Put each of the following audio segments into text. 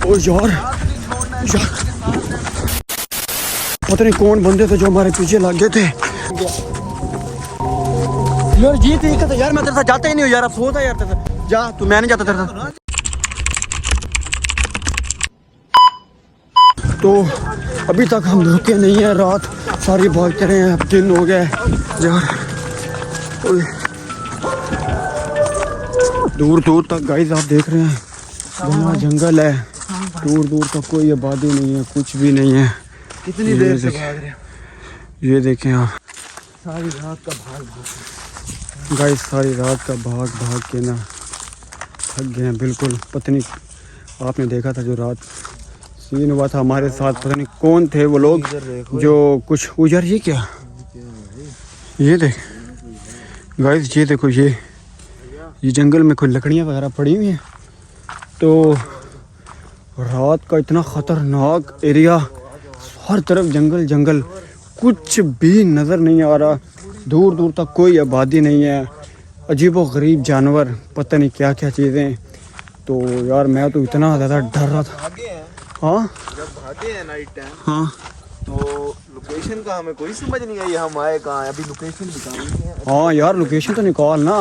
ओ यार पता नहीं कौन बंदे थे जो हमारे पीछे लग गए थे यार। जीत ही तो यार, मैं तेरे साथ जाता ही नहीं हूँ यार, अफसोस है यार तेरे साथ। जा तू, मैं नहीं जाता तेरे साथ। तो अभी तक हम रुके नहीं हैं, रात सारी भागते रहे हैं, अब दिन हो गया यार। दूर दूर तक गाइस आप देख रहे हैं घना जंगल है, दूर दूर तक कोई आबादी नहीं है, कुछ भी नहीं है। कितनी देर से भाग रहे हैं, ये देखें आप, सारी रात का भाग गाइस सारी रात का भाग भाग के ना थक गए हैं बिल्कुल। पता नहीं आपने देखा था जो रात सीन हुआ था हमारे साथ, पता नहीं कौन थे वो लोग जो कुछ उजर। ये क्या, ये देख गाइस, ये देखो ये जंगल में कोई लकड़ियाँ वगैरह पड़ी हुई हैं। तो रात का इतना ख़तरनाक एरिया, हर तरफ जंगल जंगल, कुछ भी नज़र नहीं आ रहा, दूर दूर तक कोई आबादी नहीं है, अजीब व गरीब जानवर, पता नहीं क्या क्या चीज़ें। तो यार मैं तो इतना ज़्यादा डर रहा था। हाँ जब भागे हैं नाइट टाइम, हाँ तो लोकेशन का हमें कोई समझ नहीं आई, हम आए कहाँ हैं, अभी लोकेशन निकालनी है। हाँ यार लोकेशन तो निकाल ना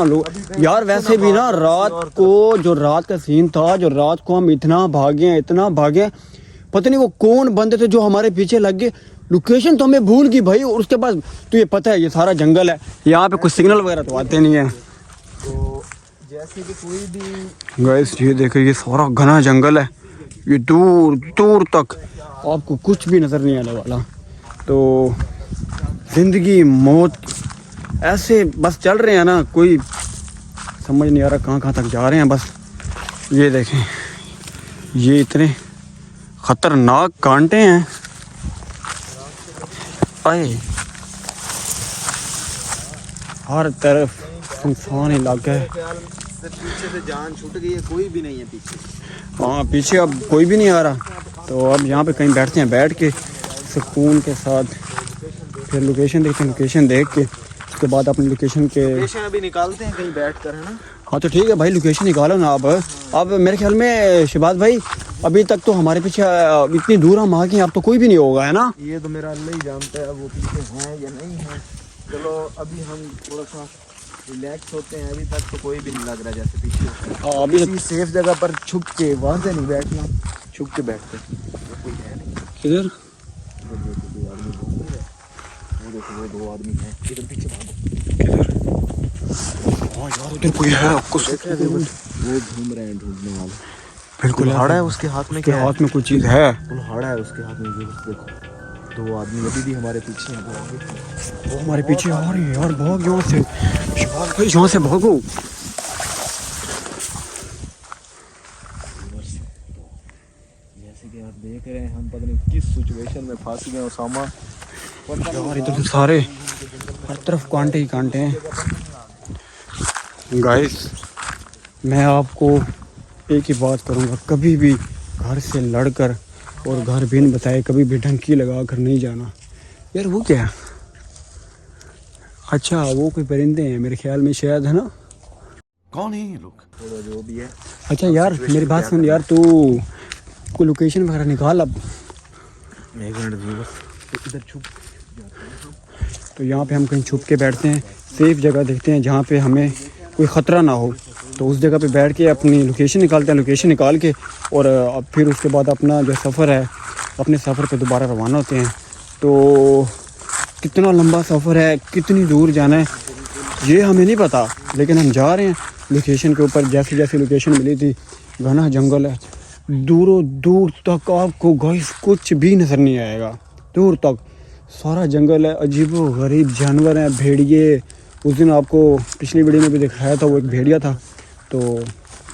यार। वैसे भी ना रात को जो रात का सीन था, जो रात को हम इतना भागे, पता नहीं वो कौन बंदे थे जो हमारे पीछे लग गए। लोकेशन तो हमें भूल गई भाई। और उसके बाद तो ये पता है ये सारा जंगल है, यहाँ पे कुछ सिग्नल वगैरह तो आते नहीं है। तो जैसे कि कोई भी गाइस ये देखो, ये सारा घना जंगल है, ये दूर दूर तक आपको कुछ भी नज़र नहीं आने वाला। तो ज़िंदगी मौत ऐसे बस चल रहे हैं ना, कोई समझ नहीं आ रहा कहाँ कहाँ तक जा रहे हैं बस। ये देखें, ये इतने ख़तरनाक कांटे हैं, आए हर तरफ सुनसान इलाका है। पीछे से जान छूट गई है, कोई भी नहीं है पीछे। हाँ पीछे अब कोई भी नहीं आ रहा। तो अब यहाँ पे कहीं बैठते हैं, बैठ के सुकून के साथ फिर लोकेशन देखते हैं। लोकेशन देख के उसके बाद अपनी लोकेशन के अभी निकालते हैं कहीं बैठ कर, है ना। हाँ तो ठीक है भाई, लोकेशन निकालो ना आप। अब मेरे ख्याल में शहबाज भाई अभी तक तो हमारे पीछे इतनी दूर हम आ गए, अब तो कोई भी नहीं होगा, है ना। ये तो मेरा अल्लाह ही जानता है वो पीछे हैं या नहीं है। चलो अभी हम थोड़ा सा रिलैक्स होते हैं, अभी तक तो कोई भी नहीं लग रहा जैसे पीछे। हाँ अभी किसी सेफ जगह पर छुप के, वहाँ से नहीं बैठना, छुप के बैठते। कोई है नहीं किधर, वो दो आदमी हैं इधर पीछे भागो। किधर, हाँ यार उधर कोई है, आपको वो घूम रहे हैं ढूंढने वाले। बिल्कुल कुल्हाड़ा है उसके हाथ में, क्या हाथ में कोई चीज़ है, कुल्हाड़ा है उसके हाथ में। ये देखो दो आदमी अभी भी हमारे पीछे हैं, वो हमारे पीछे आ रही है यार। भाग यहाँ से शहबाज भाई, यहाँ से भागो। जैसे कि आप देख रहे हैं, हम पता नहीं किस सिचुएशन में फंस गए उसामा। यार इधर तो सारे हर तरफ कांटे ही कांटे हैं। गाइस मैं आपको एक ही बात करूँगा, कभी भी घर से लड़कर और घर बिन बताए कभी भी ढंकी लगा कर नहीं जाना। यार वो क्या है, अच्छा वो कोई परिंदे हैं मेरे ख्याल में शायद, है ना। कौन है ये लोग, थोड़ा जो भी है। अच्छा यार मेरी बात सुन यार, तू कोई लोकेशन वगैरह निकाल अब। एक मिनट बस, इधर छुप। तो यहाँ पे हम कहीं छुप के बैठते हैं, सेफ जगह देखते हैं जहाँ पे हमें कोई ख़तरा ना हो। तो उस जगह पे बैठ के अपनी लोकेशन निकालते हैं, लोकेशन निकाल के और अब फिर उसके बाद अपना जो सफ़र है, अपने सफ़र पे दोबारा रवाना होते हैं। तो कितना लंबा सफ़र है, कितनी दूर जाना है ये हमें नहीं पता, लेकिन हम जा रहे हैं लोकेशन के ऊपर। जैसे जैसे लोकेशन मिली थी, घना जंगल है, दूरों दूर तक आपको गाइस कुछ भी नज़र नहीं आएगा, दूर तक सारा जंगल है, अजीबो गरीब जानवर हैं, भेड़िए। उस दिन आपको पिछली वीडियो में भी दिखाया था, वो एक भेड़िया था। तो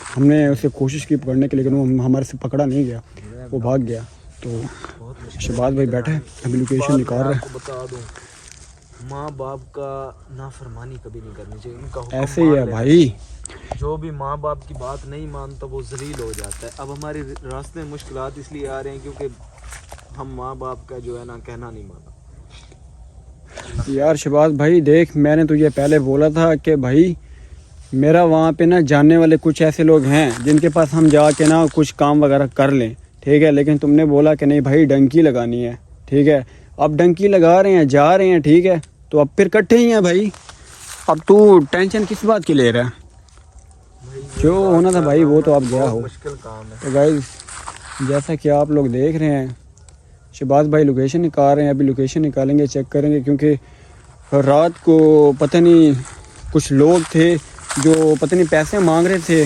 हमने उसे कोशिश की पकड़ने की, लेकिन वो हमारे से पकड़ा नहीं गया, वो भाग गया। तो शहबाज भाई बैठे अभी लोकेशन निकाल रहे हैं। बता दूं, माँ बाप का नाफरमानी कभी नहीं करनी चाहिए, उनका ऐसे ही है भाई, जो भी माँ बाप की बात नहीं मानता वो जलील हो जाता है। अब हमारे रास्ते में मुश्किलात इसलिए आ रहे हैं क्योंकि हम माँ बाप का जो है ना कहना नहीं माना। यार शहबाज भाई देख, मैंने तुझे पहले बोला था कि भाई मेरा वहाँ पे ना जानने वाले कुछ ऐसे लोग हैं जिनके पास हम जाके ना कुछ काम वगैरह कर लें, ठीक है, लेकिन तुमने बोला कि नहीं भाई डंकी लगानी है, ठीक है। अब डंकी लगा रहे हैं, जा रहे हैं, ठीक है, तो अब फिर इकट्ठे ही हैं भाई। अब तू टेंशन किस बात की ले रहा है? जो होना था भाई वो तो आप गया हो। मुश्किल काम है। तो गाइस जैसा कि आप लोग देख रहे हैं, शहबाज भाई लोकेशन निकाल रहे हैं। अभी लोकेशन निकालेंगे, चेक करेंगे, क्योंकि रात को पता नहीं कुछ लोग थे जो पता नहीं पैसे मांग रहे थे।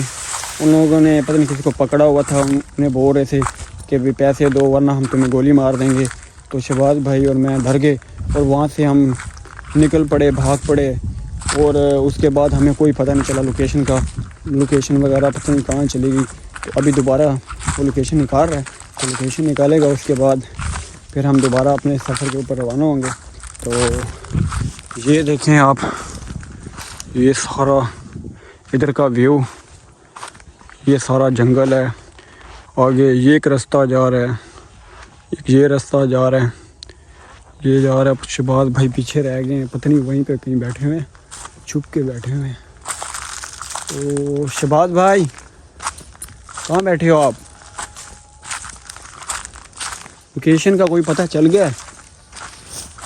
उन लोगों ने पता नहीं किसी को पकड़ा हुआ था, उन्हें बोल रहे थे कि भी पैसे दो वरना हम तुम्हें गोली मार देंगे। तो शहबाज भाई और मैं डर गए और वहाँ से हम निकल पड़े, भाग पड़े। और उसके बाद हमें कोई पता नहीं चला लोकेशन का, लोकेशन वगैरह पता नहीं कहाँ चली गई। तो अभी दोबारा वो लोकेशन निकाल रहा है, तो लोकेशन निकालेगा, उसके बाद फिर हम दोबारा अपने सफ़र के ऊपर रवाना होंगे। तो ये देखें आप, ये सारा इधर का व्यू, ये सारा जंगल है। आगे ये एक रास्ता जा रहा है, एक ये रास्ता जा रहा है, ये जा रहा है। शहबाज भाई पीछे रह गए हैं, पता नहीं वहीं पे कहीं बैठे हुए हैं, छुप के बैठे हुए हैं। तो शहबाज भाई कहाँ बैठे हो आप? लोकेशन का कोई पता चल गया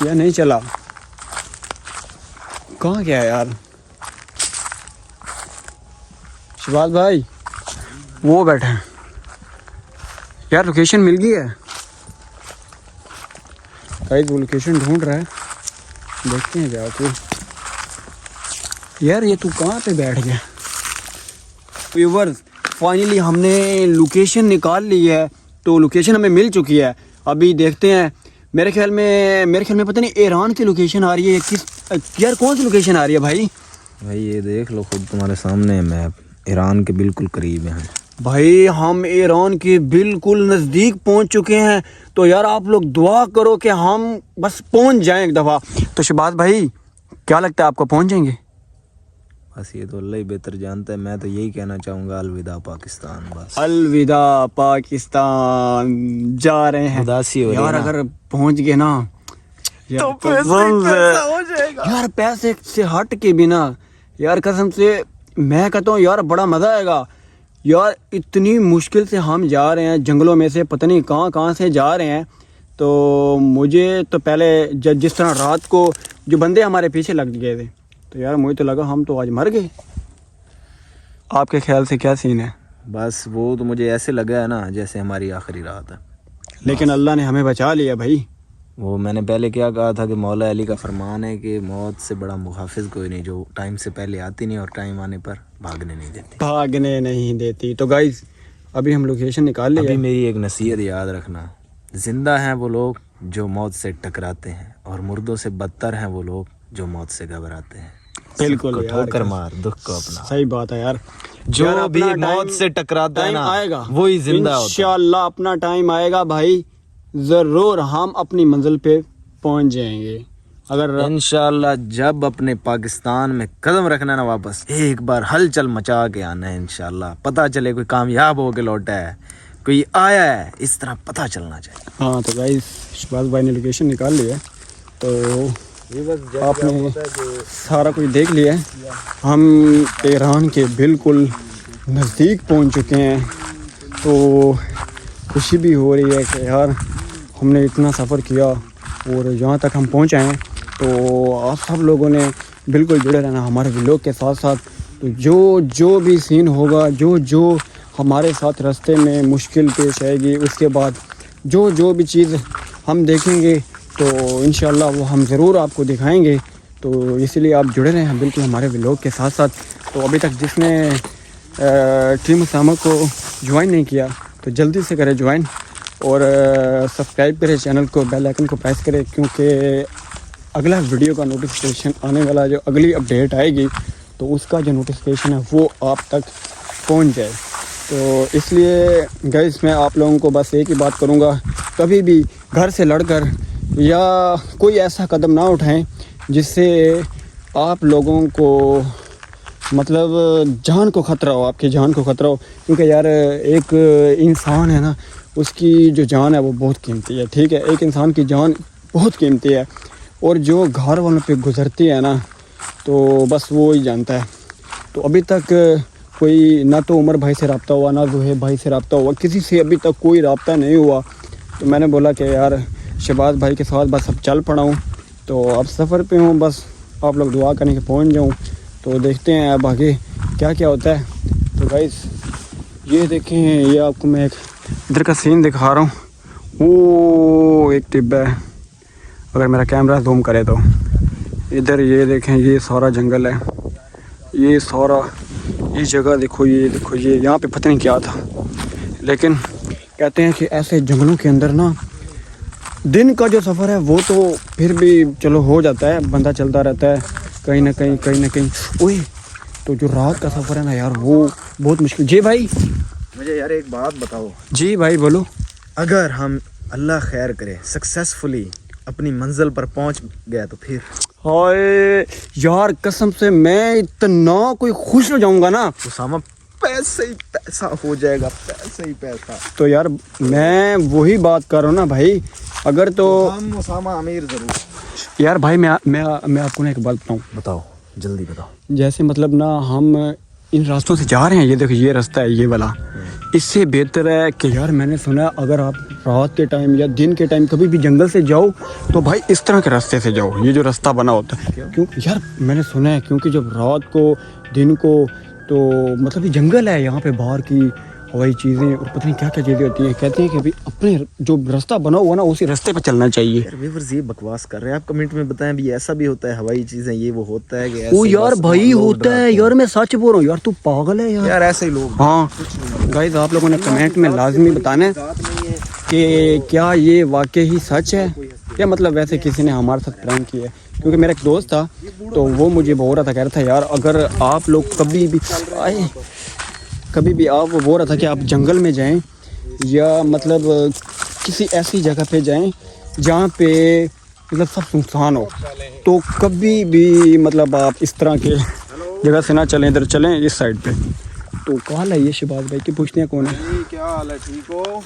या नहीं चला? कहाँ गया यार शहबाज भाई? वो बैठे हैं यार, लोकेशन मिल गई है। गाइस वो लोकेशन ढूंढ रहा है, देखते हैं जाके। यार ये तू कहाँ पे बैठ गया? व्यूअर्स फाइनली हमने लोकेशन निकाल ली है, तो लोकेशन हमें मिल चुकी है। अभी देखते हैं, मेरे ख्याल में पता नहीं ईरान की लोकेशन आ रही है किस, यार कौन सी लोकेशन आ रही है भाई? भाई ये देख लो खुद तुम्हारे सामने है मैप, ईरान के बिल्कुल करीब है भाई। हम ईरान के बिल्कुल नज़दीक पहुंच चुके हैं। तो यार आप लोग दुआ करो कि हम बस पहुंच जाएं एक दफ़ा। तो शहबाज भाई क्या लगता है आपको पहुंच जाएंगे? बस ये तो अल्लाह ही बेहतर जानता है। मैं तो यही कहना चाहूँगा, अलविदा पाकिस्तान। बस अलविदा पाकिस्तान, जा रहे हैं। उदासी हो रही यार है ना। अगर पहुंच गए ना तो पैसा हो जाएगा यार, पैसे से हट के भी ना यार, कसम से मैं कहता हूँ यार बड़ा मज़ा आएगा। यार इतनी मुश्किल से हम जा रहे हैं जंगलों में से, पता नहीं कहाँ से जा रहे हैं। तो मुझे तो पहले जिस तरह रात को जो बंदे हमारे पीछे लग गए थे, तो यार मुझे तो लगा हम तो आज मर गए। आपके ख्याल से क्या सीन है? बस वो तो मुझे ऐसे लगा है ना जैसे हमारी आखिरी रात है, लेकिन अल्लाह ने हमें बचा लिया भाई। वो मैंने पहले क्या कहा था कि मौला अली का फरमान है कि मौत से बड़ा मुहाफिज कोई नहीं, जो टाइम से पहले आती नहीं और टाइम आने पर भागने नहीं देती। तो गाइज अभी हम लोकेशन निकाल अभी लिए। मेरी एक नसीहत याद रखना, जिंदा हैं वो लोग जो मौत से टकराते हैं, और मुर्दों से बदतर हैं वो लोग जो मौत से घबराते हैं। बिल्कुल सबको यार, ठोकर मार दुख को अपना। सही बात है यार। जो यार भी अपना मौत टाइम- से टकराता है टाइम ना, आएगा, वही जिंदा होता है। इंशाअल्लाह अपना टाइम आएगा भाई, जरूर हम अपनी मंजिल पे पहुंच जाएंगे। अगर इंशाल्लाह जब अपने पाकिस्तान में कदम रखना ना, वापस एक बार हलचल मचा के आना है। इंशाल्लाह पता चले कोई कामयाब हो के लौटा है, कोई आया है, इस तरह पता चलना चाहिए। हाँ तो गाइस शहबाज भाई ने लोकेशन निकाल लिया है, तो आपने सारा कुछ देख लिया है। हम ईरान के बिल्कुल नज़दीक पहुंच चुके हैं। तो खुशी भी हो रही है कि यार हमने इतना सफ़र किया और यहाँ तक हम पहुँच आए हैं। तो आप सब लोगों ने बिल्कुल जुड़े रहना हमारे व्लॉग के साथ साथ। तो जो भी सीन होगा, जो हमारे साथ रास्ते में मुश्किल पेश आएगी, उसके बाद जो भी चीज़ हम देखेंगे तो इंशाल्लाह वो हम ज़रूर आपको दिखाएंगे। तो इसलिए आप जुड़े रहें बिल्कुल हमारे व्लॉग के साथ साथ। तो अभी तक जिसने टीम उसामा को ज्वाइन नहीं किया तो जल्दी से करें ज्वाइन, और सब्सक्राइब करें चैनल को, बेल आइकन को प्रेस करें, क्योंकि अगला वीडियो का नोटिफिकेशन आने वाला, जो अगली अपडेट आएगी तो उसका जो नोटिफिकेशन है वो आप तक पहुंच जाए। तो इसलिए गाइस मैं आप लोगों को बस एक ही बात करूंगा, कभी भी घर से लड़कर या कोई ऐसा कदम ना उठाएं जिससे आप लोगों को मतलब जान को ख़तरा हो, आपकी जान को ख़तरा हो। क्योंकि यार एक इंसान है ना, उसकी जो जान है वो बहुत कीमती है, ठीक है। एक इंसान की जान बहुत कीमती है, और जो घर वालों पे गुजरती है ना, तो बस वो ही जानता है। तो अभी तक कोई ना तो उमर भाई से रब्ता हुआ, ना ज़ुहैब भाई से रब्ता हुआ, किसी से अभी तक कोई रब्ता नहीं हुआ। तो मैंने बोला कि यार शहबाज भाई के साथ बस अब चल पड़ा हूँ, तो अब सफ़र पे हूँ, बस आप लोग दुआ करने के पहुँच जाऊँ। तो देखते हैं अब आगे क्या क्या होता है। तो गाइस ये देखें, ये आपको मैं एक इधर का सीन दिखा रहा हूँ। वो एक टिब्बा है, अगर मेरा कैमरा जूम करे तो इधर ये देखें, ये सारा जंगल है, ये सारा, ये जगह देखो, ये देखो, ये यहाँ पे पता नहीं क्या था। लेकिन कहते हैं कि ऐसे जंगलों के अंदर ना दिन का जो सफ़र है वो तो फिर भी चलो हो जाता है, बंदा चलता रहता है कहीं ना कहीं कहीं ना कहीं। ओए तो जो रात का सफ़र है ना यार, वो बहुत मुश्किल। जी भाई, मुझे यार एक बात बताओ, जी भाई बोलो। अगर हम अल्लाह खैर करे सक्सेसफुली अपनी मंजिल पर पहुंच गया तो फिर? हाय यार कसम से मैं इतना कोई खुश हो जाऊंगा ना, उसामा पैसे ही पैसा हो जाएगा, पैसे ही पैसा। तो यार मैं वही बात कर रहा हूँ ना भाई, अगर तो हम उसामा अमीर जरूर। यार भाई मैं आपको ना एक बात बताऊँ। बताओ, जल्दी बताओ। जैसे मतलब ना हम इन रास्तों से जा रहे हैं, ये देखो ये रास्ता है ये वाला, इससे बेहतर है कि यार मैंने सुना है अगर आप रात के टाइम या दिन के टाइम कभी भी जंगल से जाओ तो भाई इस तरह के रास्ते से जाओ, ये जो रास्ता बना होता है। क्यों यार मैंने सुना है, क्योंकि जब रात को दिन को तो मतलब ये जंगल है, यहाँ पे बाहर की हवाई चीज़ें और पता नहीं क्या क्या चीज़ें होती हैं। कहते हैं कि भाई अपने जो रास्ता बना हुआ ना उसी रास्ते पे चलना चाहिए। यार व्यूअर्स ये बकवास कर रहे हैं, आप कमेंट में बताएं भी ऐसा भी होता है, हवाई चीजें ये वो होता है कि ओ ऐसे यार बस भाई लोग होता है डराते यार, मैं सच बोल रहा हूँ यार, तू पागल है हैं। यार। यार ऐसे ही लोग। हाँ गाइस आप लोगों ने कमेंट में लाजमी बताना है कि क्या ये वाकई ही सच है या मतलब वैसे किसी ने हमारे साथ प्रैंक किया है। क्योंकि मेरा एक दोस्त था तो वो मुझे बोल रहा था, कह रहा था यार अगर आप लोग कभी भी आप वो बोल रहा था कि आप जंगल में जाएं या मतलब किसी ऐसी जगह पे जाएं जहाँ पे मतलब सब सुनसान हो, तो कभी भी मतलब आप इस तरह के जगह से ना चलें, इधर चलें इस साइड पे। तो कॉल है ये शहबाज भाई की, पूछते हैं कौन है। क्या हाल है, ठीक हो?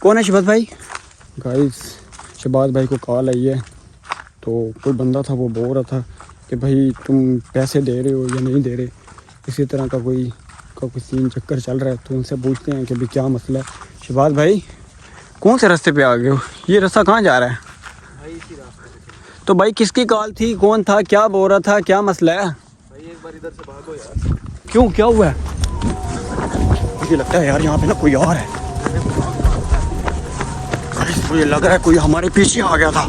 कौन है शहबाज भाई? गाइस शहबाज भाई को कॉल आई है, तो कोई बंदा था वो बोल रहा था कि भाई तुम पैसे दे रहे हो या नहीं दे रहे, इसी तरह का कोई सीन चक्कर चल रहा है। तो उनसे पूछते हैं कि भाई क्या मसला है। शहबाज भाई कौन से रास्ते पे आ गए हो, ये रास्ता कहाँ जा रहा है? भाई इसी रास्ते। तो भाई किसकी कॉल थी, कौन था, क्या बोल रहा था, क्या मसला है? भाई एक बार इधर से भागो यार। क्यों क्या हुआ है? मुझे लगता है यार यहाँ पे ना कोई और है। गाइस मुझे लग रहा है कोई हमारे पीछे आ गया था।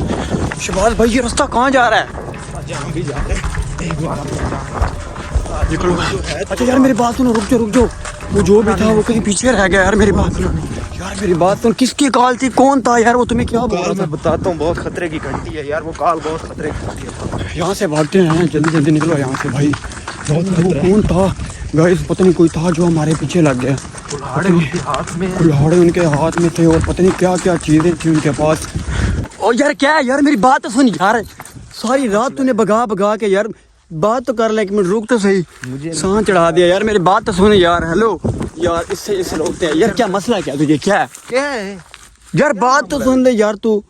शहबाज भाई ये रास्ता कहाँ जा रहा है? निकलो। अच्छा यार मेरी बात सुनो, रुक जाओ। वो जो भी था वो कहीं पीछे रह गया यार, मेरी बात सुनो यार, मेरी बात सुन। किसकी कॉल थी, कौन था यार वो, तुम्हें क्या बोल रहा था? मैं बताता हूँ, बहुत खतरे की घंटी है यार, वो कॉल बहुत खतरे की घंटी है। यहाँ से भागते हैं, जल्दी निकलो यहाँ से भाई। वो कौन था गाइस, पता नहीं कोई था जो हमारे पीछे लग गया। कुल्हाड़े उनके हाथ में, कुल्हाड़े उनके हाथ में थे और पता नहीं क्या क्या चीज़ें थी उनके पास। और यार क्या है यार, मेरी बात तो सुन यार, सारी रात तूने भगा के यार, बात तो कर ले, एक मिनट रुक तो सही, मुझे सांस चढ़ा दिया यार, मेरी बात तो सुन यार। हेलो यार, इससे रोकते हैं यार, क्या मसला क्या तुझे, क्या है यार, बात तो सुन ले यार। तू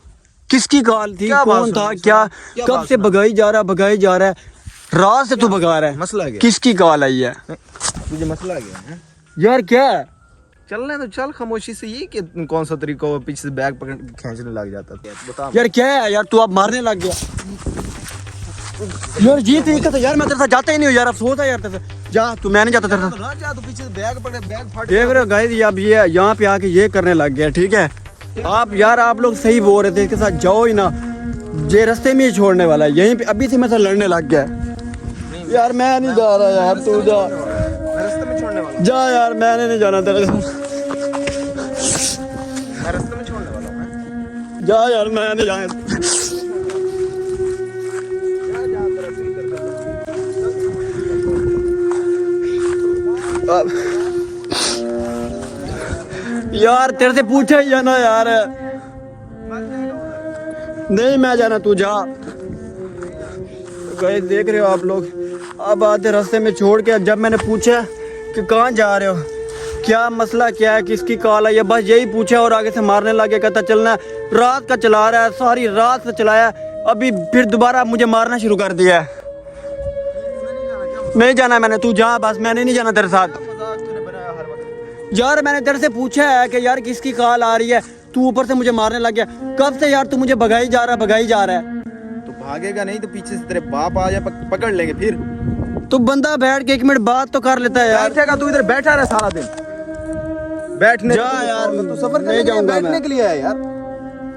किसकी कॉल थी, कौन था, क्या कब से भगाई जा रहा है, रात से तू भगा रहा है, मसला क्या? किसकी कॉल आई है तुझे मसला क्या है यार, क्या है? चलने तो चल खामोशी से, ये कि कौन सा तरीका हो, पीछे से बैग पकड़ खींचने लग जाता था। बता यार क्या है यार, तू अब मारने लग गया यार, ये तरीका था यार, मैं तेरे साथ जाता ही नहीं हूँ यार, अफसोस है यार तेरे साथ, जा तू, मैं नहीं जाता तेरे साथ। जा, तो पीछे से बैग पकड़, बैग फट देख रहे हो गाइस, ये अब ये यहाँ पे आके ये करने लग गया, ठीक है। आप लोग सही बोल रहे थे, इसके साथ जाओ ही ना, ये रास्ते में ही छोड़ने वाला है, यहीं पे अभी से मेरे साथ लड़ने लग गया यार। मैं नहीं जा रहा यार, तू जा, रास्ते में छोड़ने वाला, जा यार, मैंने नहीं जाना तेरे साथ, मैं रास्ते में छोड़ने वाला हूं। जा यार, मैं नहीं जाना। यार तेरे से पूछा ही ना यार, नहीं मैं जाना, तू जा। गाइस देख रहे हो आप लोग, अब आधे रास्ते में छोड़ के, जब मैंने पूछा कि कहाँ जा रहे हो, क्या मसला क्या है, किसकी कॉल है, ये बस यही पूछा और आगे से मारने लगे, कहता चलना, रात का चला रहा है, सारी रात से चलाया, अभी फिर दोबारा मुझे मारना शुरू कर दिया है। नहीं जाना मैंने, तू जा बस, मैंने नहीं जाना तेरे साथ। यार मैंने तेरे से पूछा है कि यार किसकी कॉल आ रही है, तू ऊपर से मुझे मारने लग गया। कब से यार तू मुझे भगाई जा रहा है। तो भागेगा नहीं तो पीछे से तेरे बाप आ जाए, पकड़ लेंगे फिर। तो बंदा बैठ के 1 मिनट बात तो कर लेता है यार। बैठेगा तू इधर बैठा रहे सारा दिन, बैठने जा यार, तू सफर नहीं करने जाऊंगा बैठने मैं। के लिए है यार।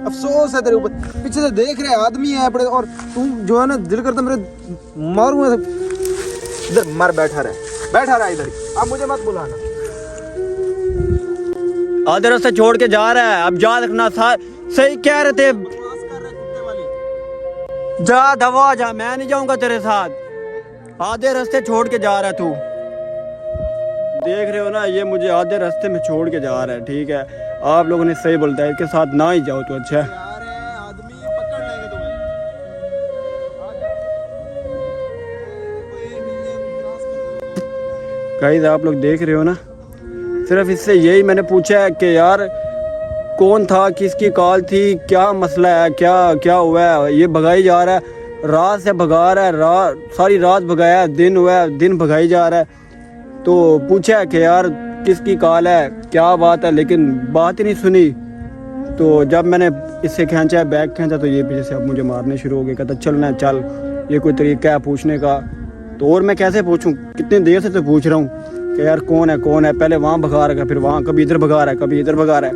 अफसोस है तेरे ऊपर, पीछे से देख रहे आदमी है अपने, और तू जो है ना दिल करता मेरे मारूंगा। इधर मर, बैठा रहा इधर ही। अब मुझे मत बुलाना। आधे रास्ते छोड़ के जा रहा है, अब याद रखना था। सही कह रहे थे, जा दवा जा, मैं नहीं जाऊंगा तेरे साथ। आधे रास्ते छोड़ के जा रहा है तू, देख रहे हो ना, ये मुझे आधे रास्ते में छोड़ के जा रहा है। ठीक है, आप लोगों ने सही बोलता है, इसके साथ ना ही जाओ तो अच्छा है। आदमी पकड़ लेंगे तुम्हें। गाइस आप लोग देख रहे हो ना, सिर्फ इससे यही मैंने पूछा है कि यार कौन था, किसकी कॉल थी, क्या मसला है, क्या हुआ है। ये भगाई जा रहा है, रात से भगा रहा है, सारी रात भगाया, दिन हुआ है, दिन भगाई जा रहा है। तो पूछा कि यार किसकी कॉल है, क्या बात है, लेकिन बात ही नहीं सुनी। तो जब मैंने इससे खींचा, बैग खींचा, तो ये पीछे से अब मुझे मारने शुरू हो गए। कहता चल ना चल, ये कोई तरीका है पूछने का। तो और मैं कैसे पूछूं, कितनी देर से तो पूछ रहा हूँ कि यार कौन है। पहले वहाँ भगा रहा है, फिर वहाँ, कभी इधर भगा रहा है, कभी इधर भगा रहा है।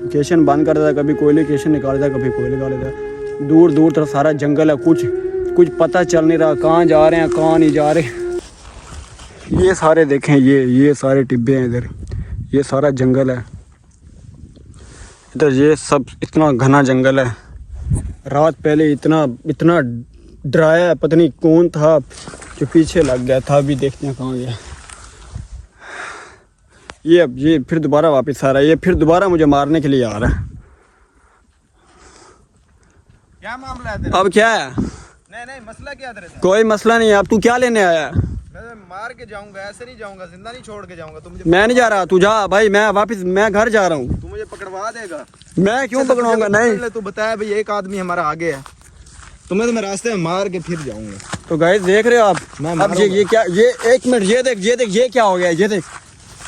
लोकेशन बंद कर देता है, कभी कोई लोकेशन निकाल देता है, कभी कोई निकाल देता है। दूर तरफ सारा जंगल है, कुछ पता चल नहीं रहा कहाँ जा रहे हैं, कहाँ नहीं जा रहे। ये सारे देखें, ये सारे टिब्बे हैं इधर, ये सारा जंगल है इधर, ये सब इतना घना जंगल है। रात पहले इतना डराया है, पता नहीं कौन था जो पीछे लग गया था। अभी देखते हैं कहाँ गया ये। अब ये फिर दोबारा वापस आ रहा है, ये फिर दोबारा मुझे मारने के लिए आ रहा है। क्या मामला है तेरा? अब क्या है? नहीं मसला क्या है तेरे साथ? कोई मसला नहीं है। अब तू क्या लेने आया है? मैं मार के जाऊंगा, ऐसे नहीं जाऊंगा, जिंदा नहीं छोड़ के जाऊंगा। तू मुझे, मैं नहीं जा रहा, तू जा भाई, मैं घर जा रहा हूँ। तू मुझे पकड़वा देगा। मैं क्यों पकड़वाऊंगा? नहीं, तू बताया भाई एक आदमी हमारा आगे है, तुम्हें तो मैं रास्ते में मार के फिर जाऊंगा। तो गाइस देख रहे हो आप, अब ये क्या, ये 1 मिनट, ये देख ये क्या हो गया, ये देख,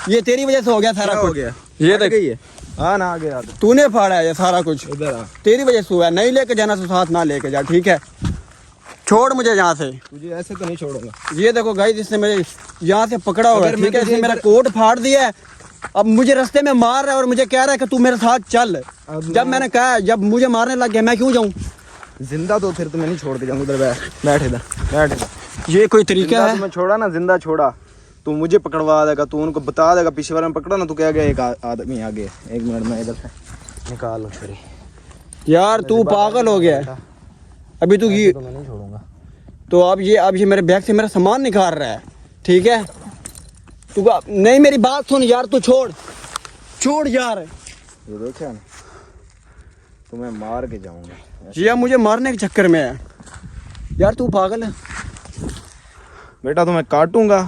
ये तेरी वजह से हो गया सारा कुछ। हो गया, ये देख, गई है। हाँ ना, आगे आ तूने फाड़ा है ये सारा कुछ, इधर आ। तेरी वजह से हुआ है। नहीं लेके जाना तो साथ ना लेके जा, ठीक है? छोड़ मुझे यहाँ से, तुझे ऐसे तो नहीं छोड़ूंगा। ये देखो गाइस, इसने मेरे यहाँ से पकड़ा हुआ है, अगर ठीक है? मैं इसने मेरा कोट फाड़ दिया है, अब मुझे रास्ते में मार रहा है और मुझे कह रहा है कि तू मेरे साथ चल। जब मैंने कहा, जब मुझे मारने लग गया, मैं क्यों जाऊँ? जिंदा तो फिर तुम्हें नहीं छोड़ के जाऊंगा। इधर बैठ इधर। ये कोई तरीका है? तुम्हें छोड़ा ना, जिंदा छोड़ा, तू मुझे पकड़वा देगा, तू उनको बता देगा। पीछे वाले में पकड़ा ना, तू क्या गया, एक आदमी आगे। 1 मिनट में इधर से निकाल छुरी। यार तू पागल हो गया है। अभी तू ये, तो मैं नहीं छोड़ूंगा। तो अब ये मेरे बैग से मेरा सामान निकाल रहा है, ठीक है? तू नहीं, मेरी बात सुन यार, तू छोड़ यार। ये देखा ना, तुम्हें मार के जाऊंगा। ये मुझे मारने के चक्कर में है यार, तू पागल है बेटा, तुम्हें काटूंगा।